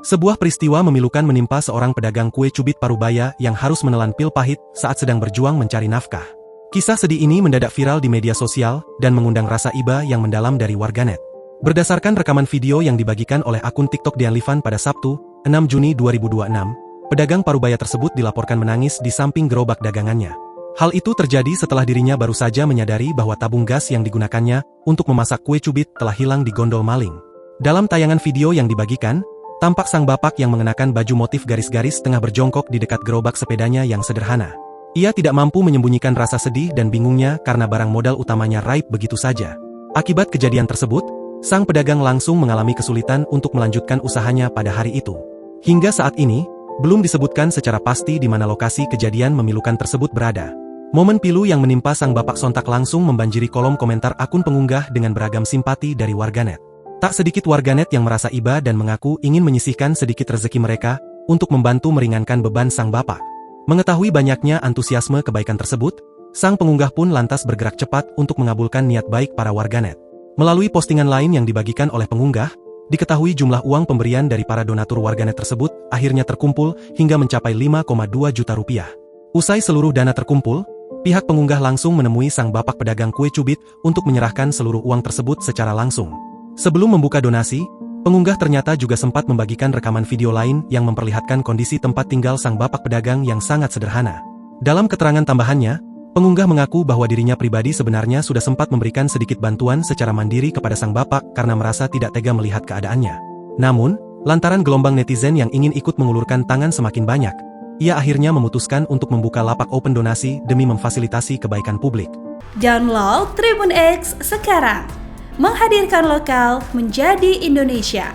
Sebuah peristiwa memilukan menimpa seorang pedagang kue cubit Parubaya yang harus menelan pil pahit saat sedang berjuang mencari nafkah. Kisah sedih ini mendadak viral di media sosial dan mengundang rasa iba yang mendalam dari warganet. Berdasarkan rekaman video yang dibagikan oleh akun TikTok Dian Livan pada Sabtu, 6 Juni 2026, pedagang Parubaya tersebut dilaporkan menangis di samping gerobak dagangannya. Hal itu terjadi setelah dirinya baru saja menyadari bahwa tabung gas yang digunakannya untuk memasak kue cubit telah hilang di gondol maling. Dalam tayangan video yang dibagikan, tampak sang bapak yang mengenakan baju motif garis-garis tengah berjongkok di dekat gerobak sepedanya yang sederhana. Ia tidak mampu menyembunyikan rasa sedih dan bingungnya karena barang modal utamanya raib begitu saja. Akibat kejadian tersebut, sang pedagang langsung mengalami kesulitan untuk melanjutkan usahanya pada hari itu. Hingga saat ini, belum disebutkan secara pasti di mana lokasi kejadian memilukan tersebut berada. Momen pilu yang menimpa sang bapak sontak langsung membanjiri kolom komentar akun pengunggah dengan beragam simpati dari warganet. Tak sedikit warganet yang merasa iba dan mengaku ingin menyisihkan sedikit rezeki mereka untuk membantu meringankan beban sang bapak. Mengetahui banyaknya antusiasme kebaikan tersebut, sang pengunggah pun lantas bergerak cepat untuk mengabulkan niat baik para warganet. Melalui postingan lain yang dibagikan oleh pengunggah, diketahui jumlah uang pemberian dari para donatur warganet tersebut akhirnya terkumpul hingga mencapai 5,2 juta rupiah. Usai seluruh dana terkumpul, pihak pengunggah langsung menemui sang bapak pedagang kue cubit untuk menyerahkan seluruh uang tersebut secara langsung. Sebelum membuka donasi, pengunggah ternyata juga sempat membagikan rekaman video lain yang memperlihatkan kondisi tempat tinggal sang bapak pedagang yang sangat sederhana. Dalam keterangan tambahannya, pengunggah mengaku bahwa dirinya pribadi sebenarnya sudah sempat memberikan sedikit bantuan secara mandiri kepada sang bapak karena merasa tidak tega melihat keadaannya. Namun, lantaran gelombang netizen yang ingin ikut mengulurkan tangan semakin banyak, ia akhirnya memutuskan untuk membuka lapak open donasi demi memfasilitasi kebaikan publik. Download Tribun X sekarang. Menghadirkan lokal menjadi Indonesia.